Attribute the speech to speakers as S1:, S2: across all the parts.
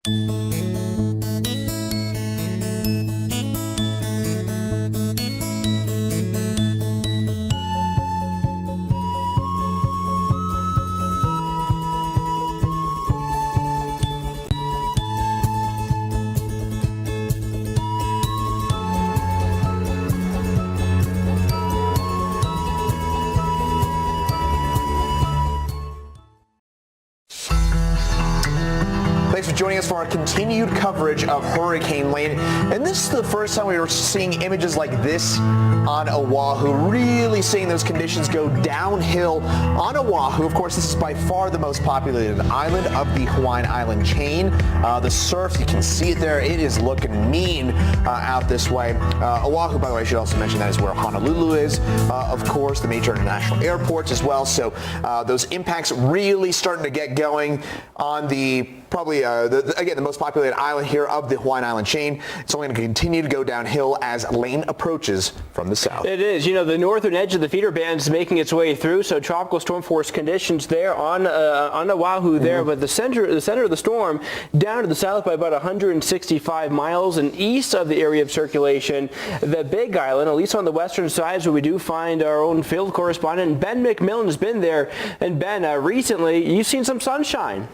S1: Thanks for joining us for our continued coverage of Hurricane Lane. And this is the first time we were seeing images like this on Oahu, really seeing those conditions go downhill on Oahu. Of course, this is by far the most populated island of the Hawaiian island chain. The surf, you can see it there. It is looking mean out this way. Oahu, by the way, I should also mention that is where Honolulu is, of course, the major international airports as well. So those impacts really starting to get going on the probably, again, the most populated island here of the Hawaiian island chain. It's only going to continue to go downhill as Lane approaches from the south.
S2: It is. You know, the northern edge of the feeder band is making its way through, so tropical storm force conditions there on Oahu there, but the center of the storm down to the south by about 165 miles and east of the area of circulation. The Big Island, at least on the western side, where we do find our own field correspondent, Ben McMillan, has been there. And Ben, recently you've seen some sunshine.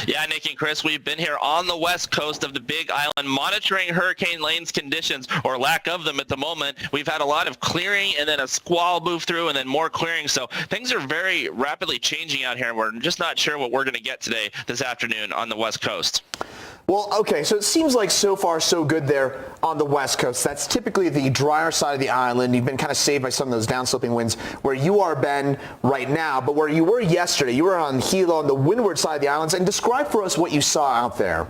S3: Yeah, Nick and Chris, we've been here on the west coast of the Big Island monitoring Hurricane Lane's conditions, or lack of them at the moment. We've had a lot of clearing and then a squall move through and then more clearing. So things are very rapidly changing out here, and we're just not sure what we're going to get today, this afternoon on the west coast.
S1: Well, okay, so it seems like so far so good there on the west coast. That's typically the drier side of the island. You've been kind of saved by some of those downsloping winds where you are, Ben, right now. But where you were yesterday, you were on Hilo on the windward side of the islands. And describe for us what you saw out there.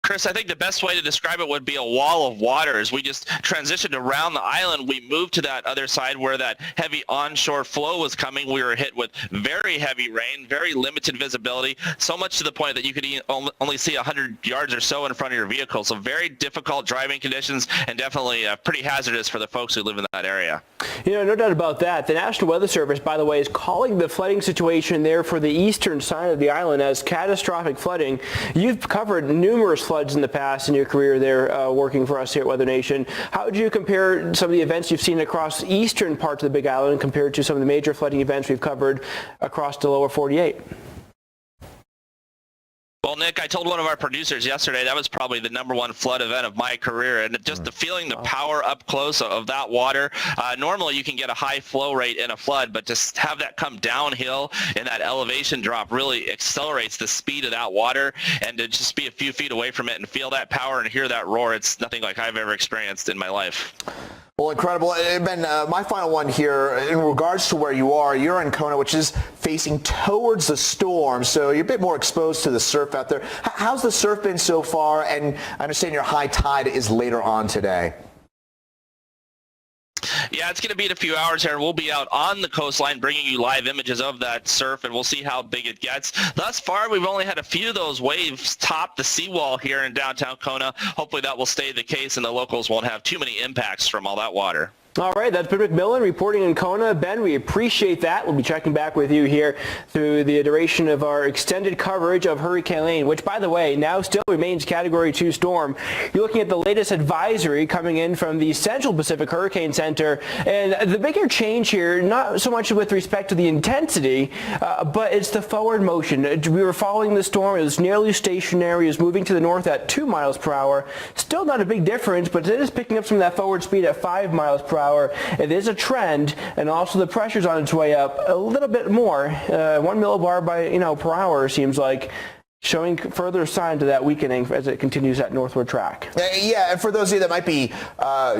S3: Chris, I think the best way to describe it would be a wall of water. As we just transitioned around the island, we moved to that other side where that heavy onshore flow was coming. We were hit with very heavy rain, very limited visibility, so much to the point that you could only see 100 yards or so in front of your vehicle. So very difficult driving conditions, and definitely pretty hazardous for the folks who live in that area.
S2: You know, no doubt about that. The National Weather Service, by the way, is calling the flooding situation there for the eastern side of the island as catastrophic flooding. You've covered numerous floods in the past in your career there working for us here at Weather Nation. How would you compare some of the events you've seen across the eastern parts of the Big Island compared to some of the major flooding events we've covered across the lower 48?
S3: Well, Nick, I told one of our producers yesterday that was probably the #1 flood event of my career, and just the feeling the power up close of that water. Normally you can get a high flow rate in a flood, but just have that come downhill and that elevation drop really accelerates the speed of that water, and to just be a few feet away from it and feel that power and hear that roar, it's nothing like I've ever experienced in my life.
S1: Well, incredible. Ben, my final one here, in regards to where you are, you're in Kona, which is facing towards the storm, so you're a bit more exposed to the surf out there. How's the surf been so far? And I understand your high tide is later on today.
S3: Yeah, it's going to be in a few hours here. We'll be out on the coastline bringing you live images of that surf, and we'll see how big it gets. Thus far, we've only had a few of those waves top the seawall here in downtown Kona. Hopefully that will stay the case and the locals won't have too many impacts from all that water.
S2: All right, that's Ben McMillan reporting in Kona. Ben, we appreciate that. We'll be checking back with you here through the duration of our extended coverage of Hurricane Lane, which, by the way, now still remains Category 2 storm. You're looking at the latest advisory coming in from the Central Pacific Hurricane Center. And the bigger change here, not so much with respect to the intensity, but it's the forward motion. We were following the storm. It was nearly stationary. It was moving to the north at 2 miles per hour. Still not a big difference, but it is picking up some of that forward speed at 5 miles per hour. It is a trend, and also the pressure's on its way up a little bit more. 1 millibar per hour seems like, showing further signs of that weakening as it continues that northward track.
S1: Yeah, and for those of you that might be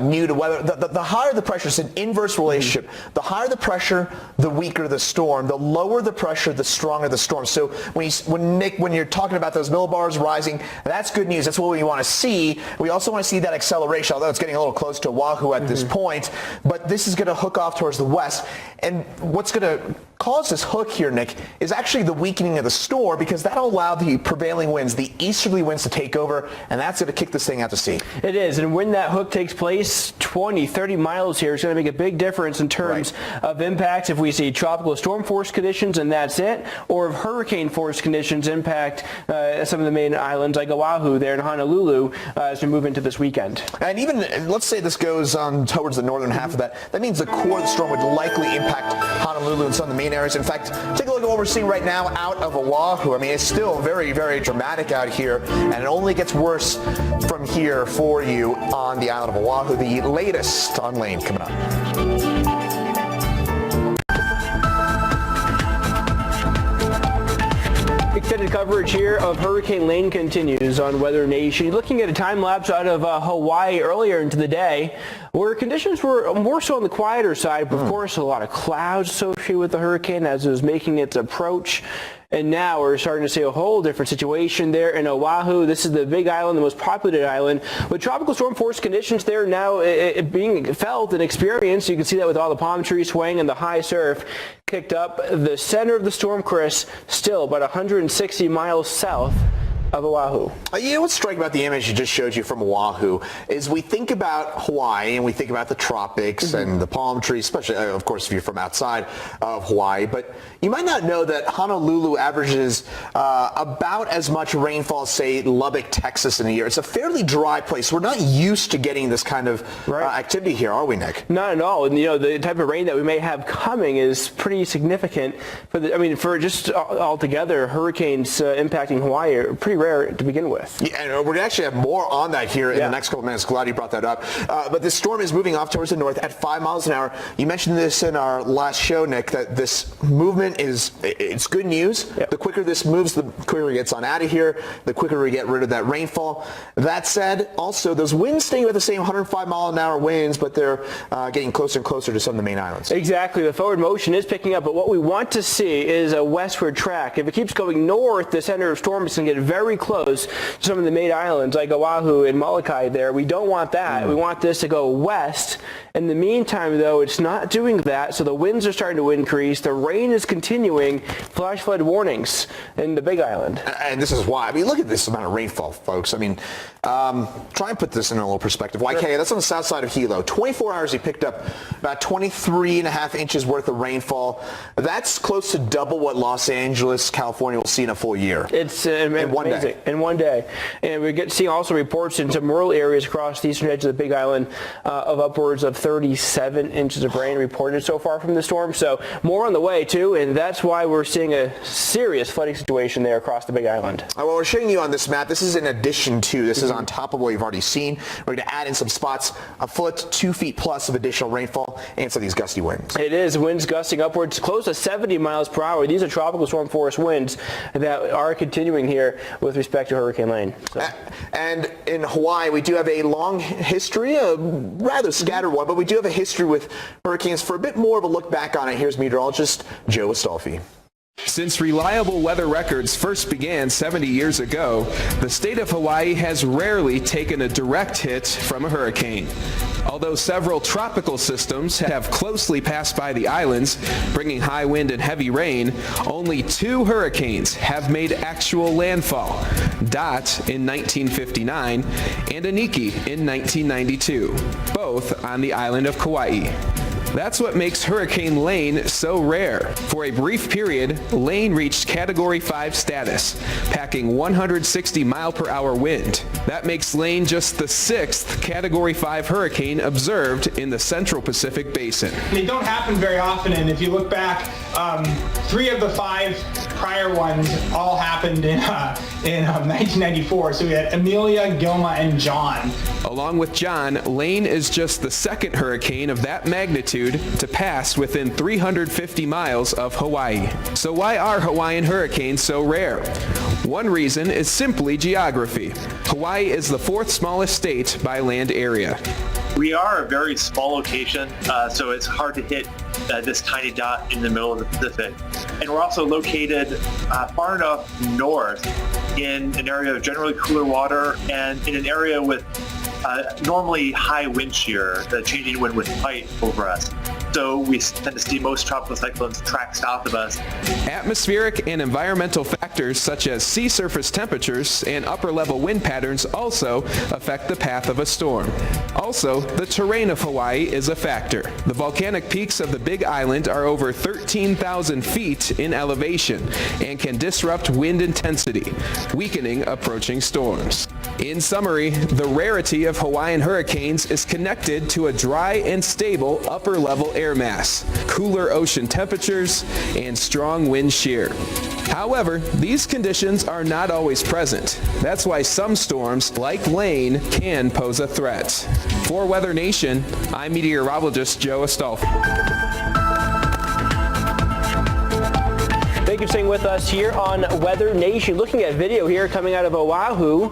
S1: new to weather, the higher the pressure, it's an inverse relationship. The higher the pressure, the weaker the storm. The lower the pressure, the stronger the storm. So when you're talking about those millibars rising, that's good news. That's what we want to see. We also want to see that acceleration, although it's getting a little close to Oahu at this point. But this is going to hook off towards the west. And what's going to cause this hook here, Nick, is actually the weakening of the storm, because that'll allow the the prevailing winds, the easterly winds to take over, and that's going to kick this thing out to sea.
S2: It is, and when that hook takes place, 20, 30 miles here is going to make a big difference in terms of impacts if we see tropical storm force conditions and that's it, or if hurricane force conditions impact some of the main islands like Oahu there in Honolulu as we move into this weekend.
S1: And even, let's say this goes on towards the northern half of that, that means the core of the storm would likely impact Honolulu and some of the main areas. In fact, take a look at what we're seeing right now out of Oahu. I mean, it's still very, very dramatic out here, and it only gets worse from here for you on the island of Oahu. The latest on Lane coming up.
S2: Extended coverage here of Hurricane Lane continues on Weather Nation. Looking at a time lapse out of Hawaii earlier into the day, where conditions were more so on the quieter side, but of course a lot of clouds associated with the hurricane as it was making its approach. And now we're starting to see a whole different situation there in Oahu. This is the big island, the most populated island, with tropical storm force conditions there now being felt and experienced. You can see that with all the palm trees swaying and the high surf kicked up. The center of the storm, Chris, still about 160 miles south of Oahu.
S1: You know what's striking about the image you just showed you from Oahu is we think about Hawaii and we think about the tropics and the palm trees, especially, of course, if you're from outside of Hawaii. But you might not know that Honolulu averages about as much rainfall as, say, Lubbock, Texas in a year. It's a fairly dry place. We're not used to getting this kind of activity here, are we, Nick?
S2: Not at all. And, you know, the type of rain that we may have coming is pretty significant. For just altogether, hurricanes impacting Hawaii are pretty rare to begin with.
S1: Yeah, and we're going to actually have more on that here in the next couple of minutes. Glad you brought that up. But this storm is moving off towards the north at 5 miles an hour. You mentioned this in our last show, Nick, that this movement it's good news.
S2: Yep.
S1: The quicker this moves, the quicker it gets on out of here, the quicker we get rid of that rainfall. That said, also, those winds staying with the same 105 mile an hour winds, but they're getting closer and closer to some of the main islands.
S2: Exactly. The forward motion is picking up, but what we want to see is a westward track. If it keeps going north, the center of storm is going to get very close to some of the main islands like Oahu and Molokai there. We don't want that. We want this to go west. In the meantime, though, it's not doing that, so the winds are starting to increase. The rain is continuing. Flash flood warnings in the Big Island.
S1: And this is why. I mean, look at this amount of rainfall, folks. I mean, try and put this in a little perspective. YK, that's on the south side of Hilo. 24 hours, he picked up about 23.5 inches worth of rainfall. That's close to double what Los Angeles, California will see in a full year.
S2: It's
S1: in one
S2: amazing.
S1: day.
S2: In one day. And we're seeing also reports in some rural areas across the eastern edge of the Big Island of upwards of 37 inches of rain reported so far from the storm. So more on the way, too, and that's why we're seeing a serious flooding situation there across the Big Island.
S1: Well, we're showing you on this map. This is in addition to, this is on top of what you've already seen. We're going to add in some spots, a foot, 2 feet plus of additional rainfall, and some of these gusty winds.
S2: It is. Winds gusting upwards close to 70 miles per hour. These are tropical storm force winds that are continuing here with respect to Hurricane Lane. So.
S1: And in Hawaii, we do have a long history, a rather scattered one, but we do have a history with hurricanes. For a bit more of a look back on it, here's meteorologist Joe Astolfi.
S4: Since reliable weather records first began 70 years ago, the state of Hawaii has rarely taken a direct hit from a hurricane. Although several tropical systems have closely passed by the islands, bringing high wind and heavy rain, only 2 hurricanes have made actual landfall, Dot in 1959 and Aniki in 1992, both on the island of Kauai. That's what makes Hurricane Lane so rare. For a brief period, Lane reached Category 5 status, packing 160 mile-per-hour wind. That makes Lane just the 6th Category 5 hurricane observed in the Central Pacific Basin.
S5: They don't happen very often, and if you look back, 3 of the 5 prior ones all happened in 1994. So we had Amelia, Gilma, and John.
S4: Along with John, Lane is just the 2nd hurricane of that magnitude to pass within 350 miles of Hawaii. So why are Hawaiian hurricanes so rare? One reason is simply geography. Hawaii is the 4th smallest state by land area.
S6: We are a very small location, so it's hard to hit this tiny dot in the middle of the Pacific. And we're also located far enough north in an area of generally cooler water and in an area with normally high wind shear, the changing wind with height over us. So we tend to see most tropical cyclones track south of us.
S4: Atmospheric and environmental factors such as sea surface temperatures and upper-level wind patterns also affect the path of a storm. Also, the terrain of Hawaii is a factor. The volcanic peaks of the Big Island are over 13,000 feet in elevation and can disrupt wind intensity, weakening approaching storms. In summary, the rarity of Hawaiian hurricanes is connected to a dry and stable upper-level air mass, cooler ocean temperatures, and strong wind shear. However, these conditions are not always present. That's why some storms, like Lane, can pose a threat. For Weather Nation, I'm meteorologist Joe Astolfi.
S2: Thank you for staying with us here on Weather Nation. Looking at video here coming out of Oahu,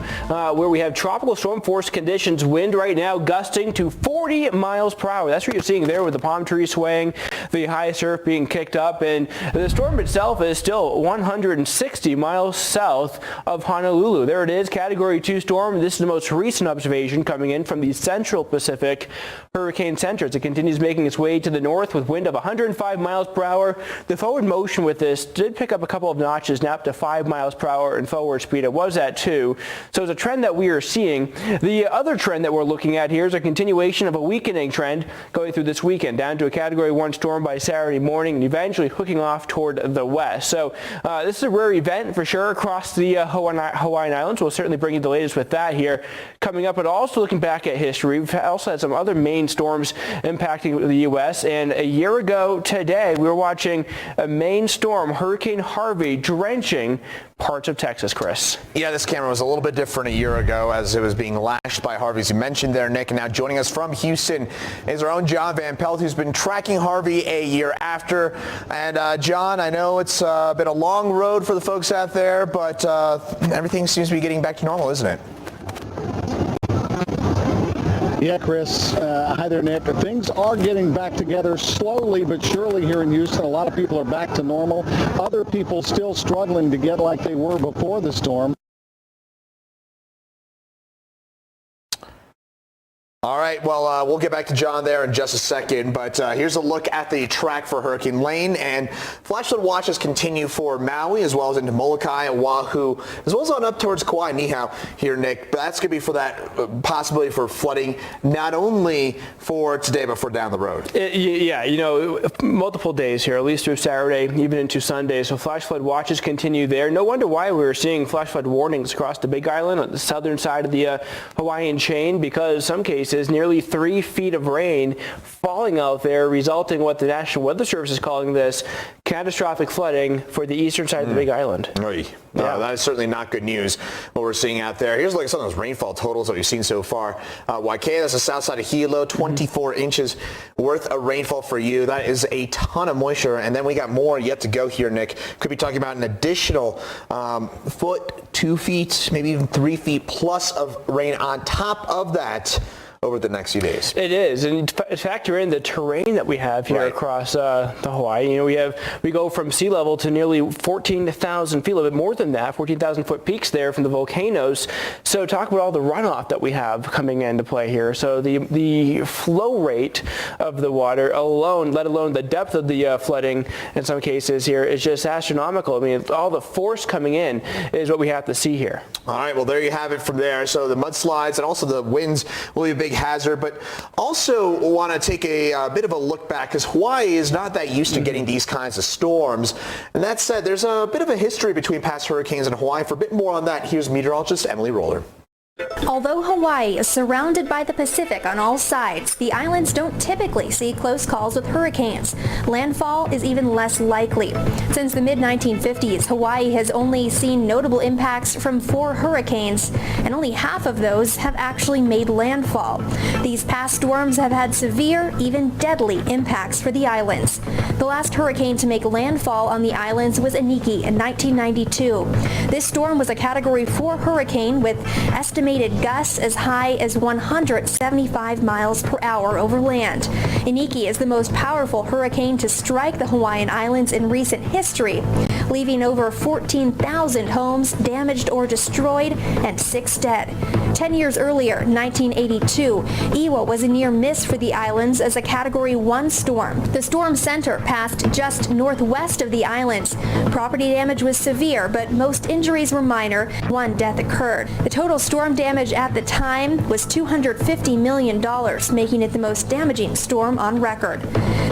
S2: where we have tropical storm force conditions, wind right now gusting to 40 miles per hour. That's what you're seeing there with the palm trees swaying, the high surf being kicked up, and the storm itself is still 160 miles south of Honolulu. There it is, Category 2 storm. This is the most recent observation coming in from the Central Pacific Hurricane Center. As it continues making its way to the north with wind of 105 miles per hour. The forward motion with this did pick up a couple of notches, now up to 5 miles per hour in forward speed. It was at 2. So it's a trend that we are seeing. The other trend that we're looking at here is a continuation of a weakening trend going through this weekend, down to a Category 1 storm by Saturday morning and eventually hooking off toward the west. So this is a rare event for sure across the Hawaiian Islands. We'll certainly bring you the latest with that here coming up, but also looking back at history. We've also had some other main storms impacting the U.S. And a year ago today, we were watching a main storm, Hurricane Harvey, drenching parts of Texas, Chris.
S1: Yeah, this camera was a little bit different a year ago as it was being lashed by Harvey, as you mentioned there, Nick. And now joining us from Houston is our own John Van Pelt, who's been tracking Harvey a year after. And John, I know it's been a long road for the folks out there, but everything seems to be getting back to normal, isn't it?
S7: Yeah, Chris. Hi there, Nick. Things are getting back together slowly but surely here in Houston. A lot of people are back to normal. Other people still struggling to get like they were before the storm.
S1: All right, well, we'll get back to John there in just a second, but here's a look at the track for Hurricane Lane, and flash flood watches continue for Maui as well as into Molokai and Oahu, as well as on up towards Kauai, Niihau here, Nick. But that's going to be for that possibility for flooding, not only for today, but for down the road.
S2: Yeah, you know, multiple days here, at least through Saturday, even into Sunday. So flash flood watches continue there. No wonder why we were seeing flash flood warnings across the Big Island on the southern side of the Hawaiian chain, because some cases nearly 3 feet of rain falling out there, resulting in what the National Weather Service is calling this catastrophic flooding for the eastern side of the Big Island.
S1: Yeah, that is certainly not good news, what we're seeing out there. Here's like some of those rainfall totals that we've seen so far. Waikea, that's the south side of Hilo, 24 inches worth of rainfall for you. That is a ton of moisture. And then we got more yet to go here, Nick. Could be talking about an additional foot, 2 feet, maybe even 3 feet plus of rain on top of that over the next few days.
S2: It is, and factor in the terrain that we have here across the Hawaii. You know, we go from sea level to nearly 14,000 feet, a little bit more than that, 14,000 foot peaks there from the volcanoes. So talk about all the runoff that we have coming into play here. So the flow rate of the water alone, let alone the depth of the flooding in some cases here, is just astronomical. I mean, all the force coming in is what we have to see here.
S1: All right, well, there you have it from there. So the mudslides and also the winds will be a big hazard, but also want to take a bit of a look back, because Hawaii is not that used to getting these kinds of storms. And that said, there's a bit of a history between past hurricanes and Hawaii. For a bit more on that, here's meteorologist Emily Roller.
S8: Although Hawaii is surrounded by the Pacific on all sides, the islands don't typically see close calls with hurricanes. Landfall is even less likely. Since the mid-1950s, Hawaii has only seen notable impacts from 4 hurricanes, and only half of those have actually made landfall. These past storms have had severe, even deadly impacts for the islands. The last hurricane to make landfall on the islands was Iniki in 1992. This storm was a Category 4 hurricane with estimated gusts as high as 175 miles per hour over land. Iniki is the most powerful hurricane to strike the Hawaiian Islands in recent history, leaving over 14,000 homes damaged or destroyed and 6 dead. 10 years earlier, 1982, Iwa was a near miss for the islands as a Category 1 storm. The storm center passed just northwest of the islands. Property damage was severe, but most injuries were minor. One death occurred. The total storm damage at the time was $250 million, making it the most damaging storm on record.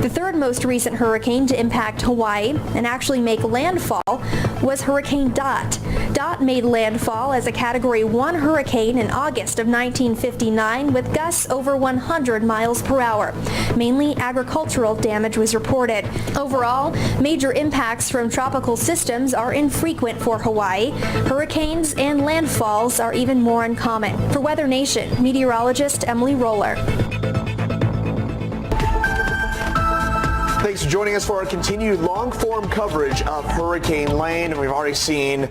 S8: The third most recent hurricane to impact Hawaii and actually make landfall was Hurricane Dot. Dot made landfall as a Category 1 hurricane in August of 1959 with gusts over 100 miles per hour. Mainly agricultural damage was reported. Overall, major impacts from tropical systems are infrequent for Hawaii. Hurricanes and landfalls are even more uncommon. For Weather Nation, meteorologist Emily Roller.
S1: Thanks for joining us for our continued long-form coverage of Hurricane Lane. We've already seen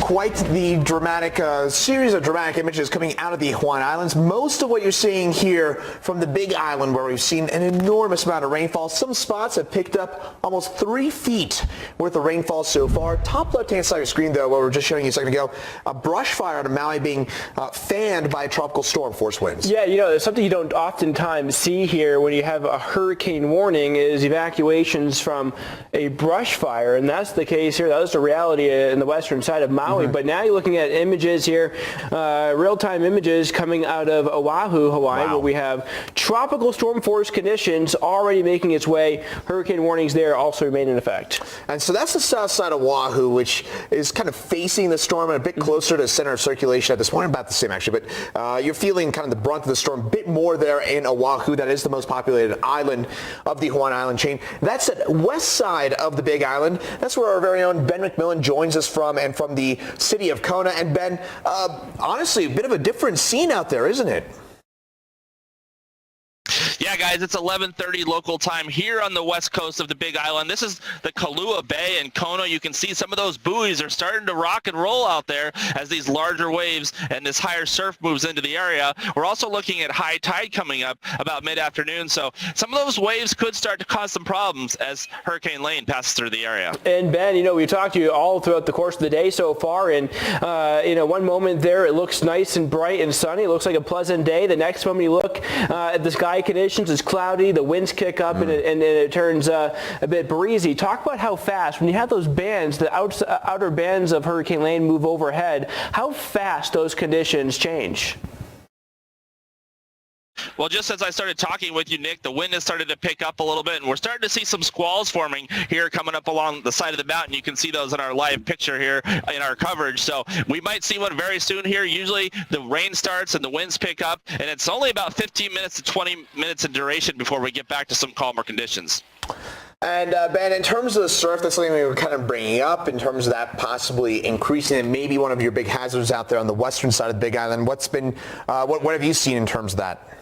S1: quite the dramatic series of dramatic images coming out of the Hawaiian Islands. Most of what you're seeing here from the Big Island, where we've seen an enormous amount of rainfall. Some spots have picked up almost 3 feet worth of rainfall so far. Top left-hand side of your screen, though, what we were just showing you a second ago, a brush fire out of Maui being fanned by a tropical storm force winds.
S2: Yeah, there's something you don't oftentimes see here when you have a hurricane warning is evacuations from a brush fire, and that's the case here. That was the reality in the western side of Maui. But now you're looking at images here, real-time images coming out of Oahu, Hawaii, where we have tropical storm force conditions already making its way. Hurricane warnings there also remain in effect.
S1: And so that's the south side of Oahu, which is kind of facing the storm and a bit closer to the center of circulation at this point. About the same, actually, but you're feeling kind of the brunt of the storm a bit more there in Oahu. That is the most populated island of the Hawaiian Island chain. That's the west side of the Big Island. That's where our very own Ben McMillan joins us from, and from the city of Kona. And Ben, honestly, a bit of a different scene out there, isn't it?
S3: Yeah, guys, it's 11:30 local time here on the west coast of the Big Island. This is the Kailua Bay in Kona. You can see some of those buoys are starting to rock and roll out there as these larger waves and this higher surf moves into the area. We're also looking at high tide coming up about mid-afternoon, so some of those waves could start to cause some problems as Hurricane Lane passes through the area.
S2: And Ben, we talked to you all throughout the course of the day so far, and one moment there it looks nice and bright and sunny. It looks like a pleasant day. The next moment you look at the sky conditions, it's cloudy, the winds kick up, and it turns a bit breezy. Talk about how fast, when you have those bands, the outer bands of Hurricane Lane move overhead, how fast those conditions change.
S3: Well, just as I started talking with you, Nick, the wind has started to pick up a little bit, and we're starting to see some squalls forming here coming up along the side of the mountain. You can see those in our live picture here in our coverage. So we might see one very soon here. Usually the rain starts and the winds pick up, and it's only about 15 minutes to 20 minutes in duration before we get back to some calmer conditions.
S1: And Ben, in terms of the surf, that's something we were kind of bringing up in terms of that possibly increasing, and maybe one of your big hazards out there on the western side of the Big Island. What have you seen in terms of that?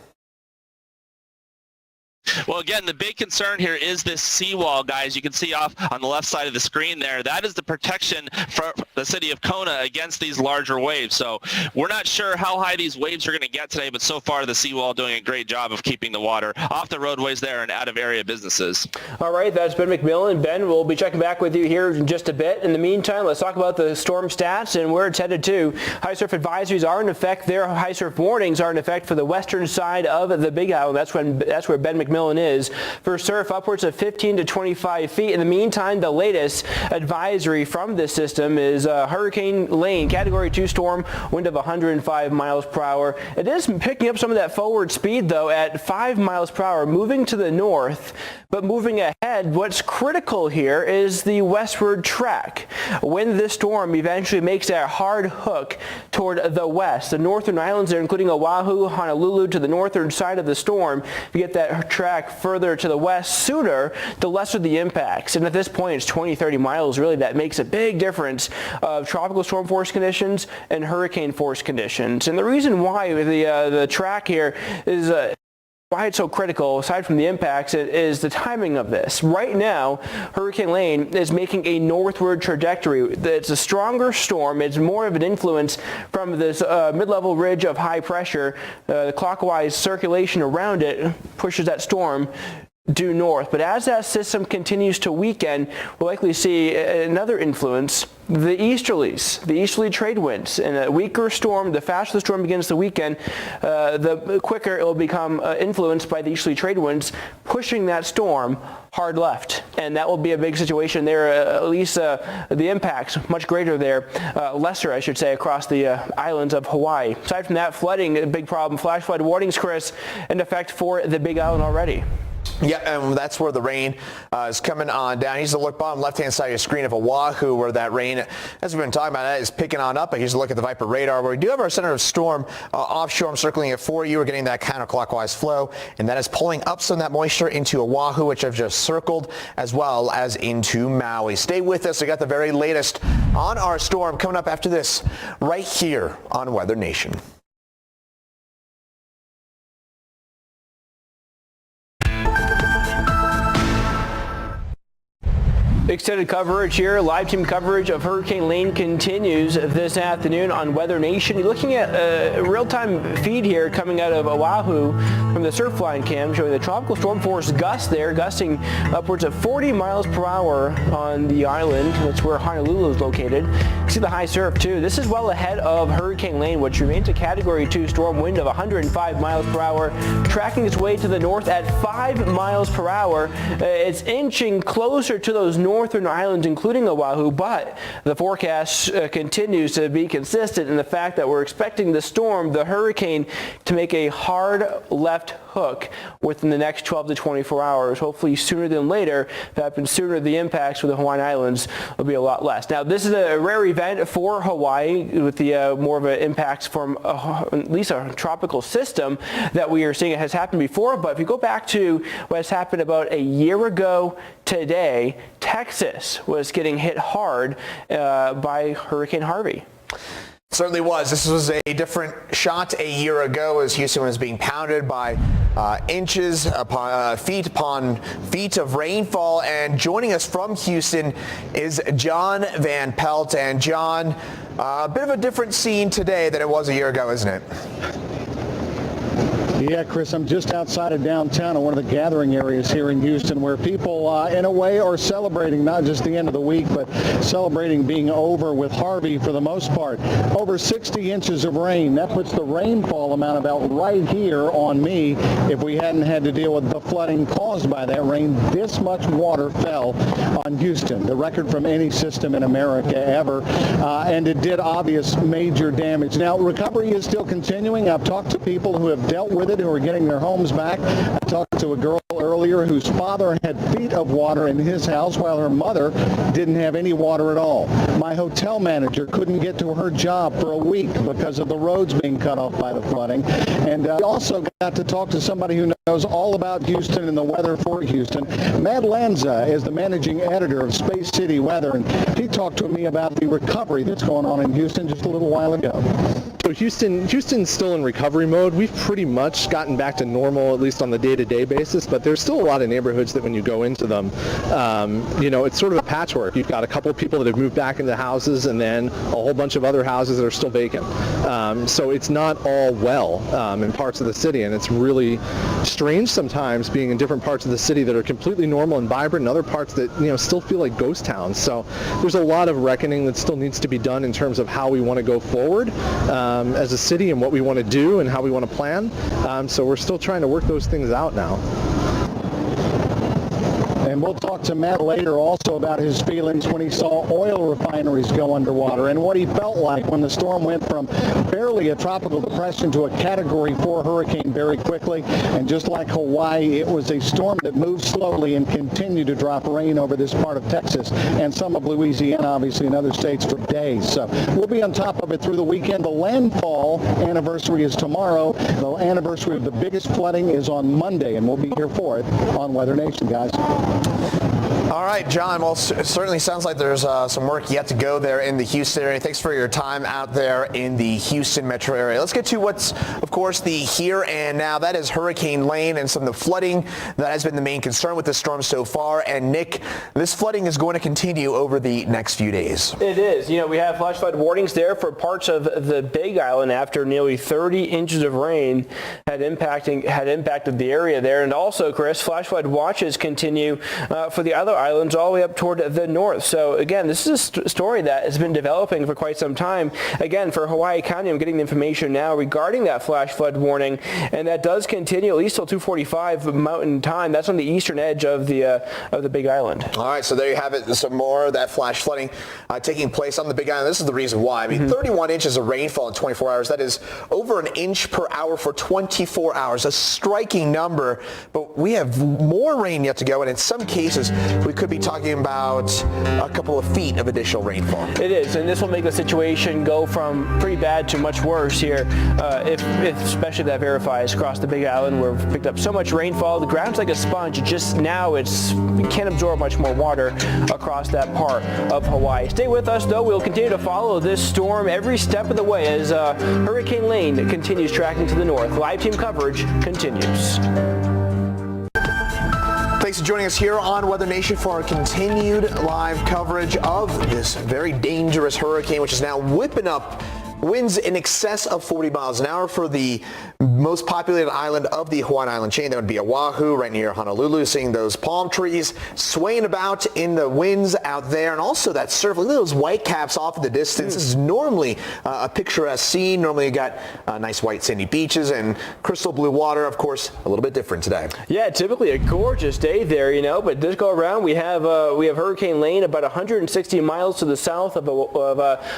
S3: Well, again, the big concern here is this seawall, guys. You can see off on the left side of the screen there. That is the protection for the city of Kona against these larger waves. So we're not sure how high these waves are going to get today, but so far the seawall doing a great job of keeping the water off the roadways there and out of area businesses. All
S2: right, that's Ben McMillan. Ben, we'll be checking back with you here in just a bit. In the meantime, let's talk about the storm stats and where it's headed to. High surf advisories are in effect there. High surf warnings are in effect for the western side of the Big Island. That's where Ben McMillan is. For surf, upwards of 15 to 25 feet. In the meantime, the latest advisory from this system is Hurricane Lane, Category 2 storm, wind of 105 miles per hour. It is picking up some of that forward speed, though, at 5 miles per hour, moving to the north. But moving ahead, what's critical here is the westward track. When this storm eventually makes that hard hook toward the west, the northern islands there, including Oahu, Honolulu, to the northern side of the storm, if you get that track further to the west sooner, the lesser the impacts. And at this point, it's 20, 30 miles, really, that makes a big difference of tropical storm force conditions and hurricane force conditions. And the reason why the track here is why it's so critical, aside from the impacts, is the timing of this. Right now, Hurricane Lane is making a northward trajectory. It's a stronger storm. It's more of an influence from this mid-level ridge of high pressure. The clockwise circulation around it pushes that storm due north. But as that system continues to weaken, we'll likely see another influence, the easterly trade winds. And a weaker storm, the faster the storm begins to weaken, the quicker it will become influenced by the easterly trade winds, pushing that storm hard left. And that will be a big situation there, at least the impacts much greater there, lesser I should say, across the islands of Hawaii. Aside from that, flooding, a big problem. Flash flood warnings, Chris, in effect for the Big Island already.
S1: Yeah, and that's where the rain is coming on down. Here's a look bottom left-hand side of your screen of Oahu, where that rain, as we've been talking about, that is picking on up. But here's a look at the Viper radar, where we do have our center of storm offshore. I'm circling it for you. We're getting that counterclockwise flow, and that is pulling up some of that moisture into Oahu, which I've just circled, as well as into Maui. Stay with us. We got the very latest on our storm coming up after this, right here on Weather Nation.
S2: Extended coverage here, live team coverage of Hurricane Lane continues this afternoon on Weather Nation. You're looking at a real-time feed here coming out of Oahu from the Surfline cam, showing the tropical storm force gust there, gusting upwards of 40 miles per hour on the island. That's where Honolulu is located. You can see the high surf too. This is well ahead of Hurricane Lane, which remains a Category 2 storm, wind of 105 miles per hour, tracking its way to the north at 5 miles per hour. It's inching closer to those northern islands, including Oahu, but the forecast continues to be consistent in the fact that we're expecting the storm, the hurricane, to make a hard left hook within the next 12 to 24 hours. Hopefully sooner than later. If it happens sooner, the impacts for the Hawaiian Islands will be a lot less. Now, this is a rare event for Hawaii, with the more of an impacts from at least a tropical system that we are seeing. It has happened before, but if you go back to what has happened about a year ago today, Texas was getting hit hard by Hurricane Harvey.
S1: Certainly was. This was a different shot a year ago as Houston was being pounded by inches upon feet of rainfall. And joining us from Houston is John Van Pelt. And John, a bit of a different scene today than it was a year ago, isn't it?
S7: Yeah, Chris, I'm just outside of downtown in one of the gathering areas here in Houston, where people, in a way, are celebrating not just the end of the week, but celebrating being over with Harvey for the most part. Over 60 inches of rain. That puts the rainfall amount about right here on me. If we hadn't had to deal with the flooding caused by that rain, this much water fell on Houston, the record from any system in America ever, and it did obvious major damage. Now, recovery is still continuing. I've talked to people who have dealt with it, who are getting their homes back. I talked to a girl earlier whose father had feet of water in his house while her mother didn't have any water at all. My hotel manager couldn't get to her job for a week because of the roads being cut off by the flooding. And I also got to talk to somebody who knows all about Houston and the weather for Houston. Matt Lanza is the managing editor of Space City Weather, and he talked to me about the recovery that's going on in Houston just a little while ago.
S9: So Houston's still in recovery mode. We've pretty much gotten back to normal, at least on the day-to-day basis, but there's still a lot of neighborhoods that when you go into them, it's sort of a patchwork. You've got a couple of people that have moved back into houses, and then a whole bunch of other houses that are still vacant. So it's not all well in parts of the city, and it's really strange sometimes being in different parts of the city that are completely normal and vibrant, and other parts that still feel like ghost towns. So there's a lot of reckoning that still needs to be done in terms of how we want to go forward as a city and what we want to do and how we want to plan. So we're still trying to work those things out now.
S7: And we'll talk to Matt later also about his feelings when he saw oil refineries go underwater and what he felt like when the storm went from barely a tropical depression to a Category 4 hurricane very quickly. And just like Hawaii, it was a storm that moved slowly and continued to drop rain over this part of Texas and some of Louisiana, obviously, and other states for days. So we'll be on top of it through the weekend. The landfall anniversary is tomorrow. The anniversary of the biggest flooding is on Monday, and we'll be here for it on Weather Nation, guys.
S1: All right, John. Well, it certainly sounds like there's some work yet to go there in the Houston area. Thanks for your time out there in the Houston metro area. Let's get to what's, of course, the here and now. That is Hurricane Lane and some of the flooding that has been the main concern with this storm so far. And Nick, this flooding is going to continue over the next few days.
S2: It is. You know, we have flash flood warnings there for parts of the Big Island after nearly 30 inches of rain had impacted the area there. And also, Chris, flash flood watches continue for the other islands all the way up toward the north. So again, this is a story that has been developing for quite some time. Again, for Hawaii County, I'm getting the information now regarding that flash flood warning, and that does continue at least till 2:45 Mountain Time. That's on the eastern edge of the Big Island.
S1: All right, so there you have it. Some more of that flash flooding taking place on the Big Island. This is the reason why. I mean, 31 inches of rainfall in 24 hours. That is over an inch per hour for 24 hours. A striking number, but we have more rain yet to go, and in some cases, we could be talking about a couple of feet of additional rainfall.
S2: It is, and this will make the situation go from pretty bad to much worse here, if especially that verifies across the Big Island, where we've picked up so much rainfall. The ground's like a sponge. Just now, it can't absorb much more water across that part of Hawaii. Stay with us, though. We'll continue to follow this storm every step of the way as Hurricane Lane continues tracking to the north. Live team coverage continues.
S1: Thanks for joining us here on Weather Nation for our continued live coverage of this very dangerous hurricane, which is now whipping up winds in excess of 40 miles an hour for the most populated island of the Hawaiian island chain. That would be Oahu, right near Honolulu. Seeing those palm trees swaying about in the winds out there, and also that surf. Look at those white caps off in the distance. This is normally a picturesque scene. Normally you got nice white sandy beaches and crystal blue water. Of course, a little bit different today.
S2: Yeah, typically a gorgeous day there, you know, but this go around we have Hurricane Lane about 160 miles to the south of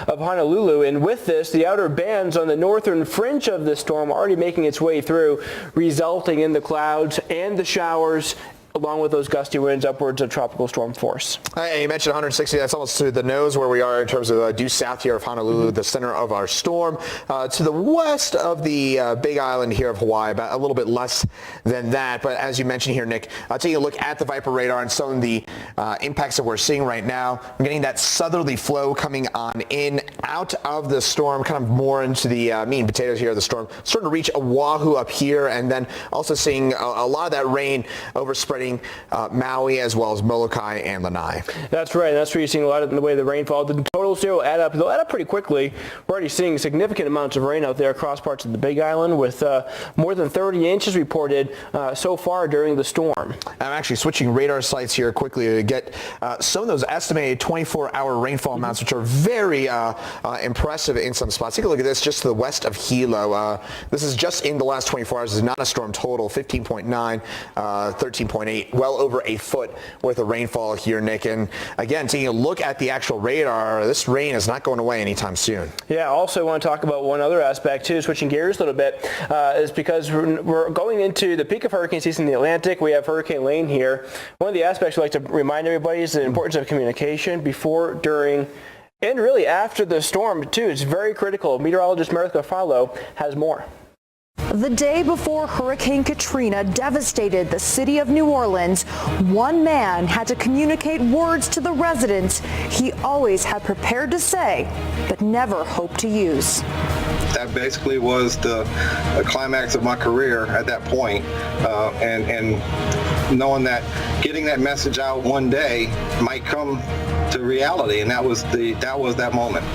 S2: Honolulu, and with this, the outer bands on the northern fringe of the storm already making its way through, resulting in the clouds and the showers, along with those gusty winds upwards of tropical storm force.
S1: You mentioned 160. That's almost to the nose where we are in terms of due south here of Honolulu, the center of our storm. To the west of the Big Island here of Hawaii, about a little bit less than that. But as you mentioned here, Nick, taking a look at the Viper radar and some of the impacts that we're seeing right now, we're getting that southerly flow coming on in out of the storm, kind of more into the meat and potatoes here of the storm, starting to reach Oahu up here, and then also seeing a lot of that rain overspreading Maui as well as Molokai and Lanai.
S2: That's right. That's where you're seeing a lot of the way the rainfall. The totals here will add up. They'll add up pretty quickly. We're already seeing significant amounts of rain out there across parts of the Big Island, with more than 30 inches reported so far during the storm.
S1: I'm actually switching radar sites here quickly to get some of those estimated 24-hour rainfall amounts, which are very impressive in some spots. Take a look at this just to the west of Hilo. This is just in the last 24 hours. This is not a storm total. 15.9, 13.8. Well over a foot worth of rainfall here, Nick. And again, taking a look at the actual radar, this rain is not going away anytime soon.
S2: Yeah, also want to talk about one other aspect too, switching gears a little bit, is because we're going into the peak of hurricane season in the Atlantic. We have Hurricane Lane here. One of the aspects we like to remind everybody is the importance of communication before, during, and really after the storm too. It's very critical. Meteorologist Meredith Garofalo has more.
S10: The day before Hurricane Katrina devastated the city of New Orleans, one man had to communicate words to the residents he always had prepared to say, but never hoped to use.
S11: That basically was the climax of my career at that point, and knowing that getting that message out one day might come to reality, and that was that moment.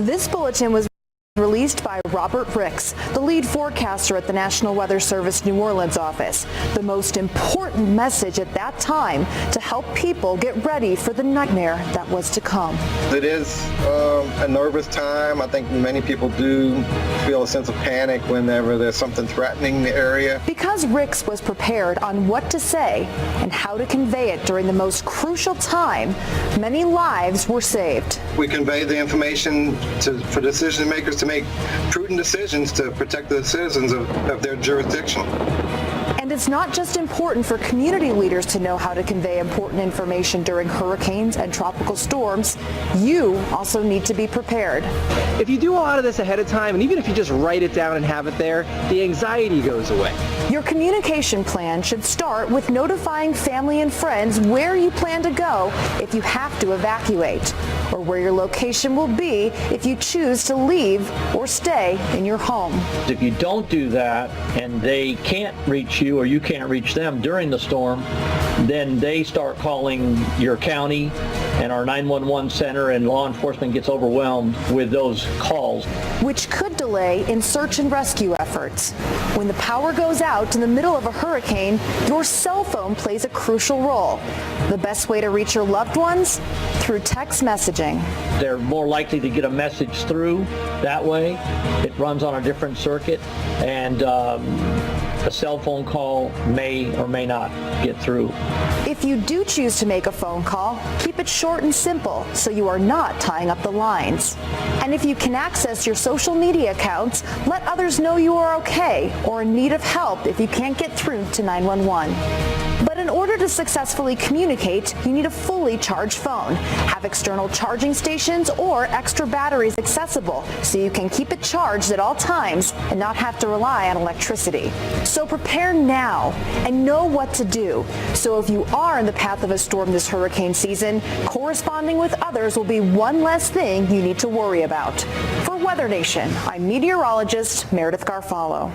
S10: This bulletin was released by Robert Ricks, the lead forecaster at the National Weather Service New Orleans office. The most important message at that time to help people get ready for the nightmare that was to come.
S11: It is a nervous time. I think many people do feel a sense of panic whenever there's something threatening the area.
S10: Because Ricks was prepared on what to say and how to convey it during the most crucial time, many lives were saved.
S11: We convey the information for decision makers to make prudent decisions to protect the citizens of their jurisdiction.
S10: And And it's not just important for community leaders to know how to convey important information during hurricanes and tropical storms. You also need to be prepared.
S12: If you do a lot of this ahead of time, and even if you just write it down and have it there, the anxiety goes away.
S10: Your communication plan should start with notifying family and friends where you plan to go if you have to evacuate, or where your location will be if you choose to leave or stay in your home.
S13: If you don't do that and they can't reach you or you can't reach them during the storm, then they start calling your county, and our 911 center and law enforcement gets overwhelmed with those calls,
S10: which could delay in search and rescue efforts. When the power goes out in the middle of a hurricane, your cell phone plays a crucial role. The best way to reach your loved ones? Through text messaging.
S13: They're more likely to get a message through that way. It runs on a different circuit, and a cell phone call may or may not get through.
S10: If you do choose to make a phone call, keep it short and simple so you are not tying up the lines. And if you can access your social media accounts, let others know you are okay or in need of help if you can't get through to 911. But in order to successfully communicate, you need a fully charged phone. Have external charging stations or extra batteries accessible so you can keep it charged at all times and not have to rely on electricity. So prepare now and know what to do. So if you are in the path of a storm this hurricane season, corresponding with others will be one less thing you need to worry about. For Weather Nation, I'm meteorologist Meredith Garfalo.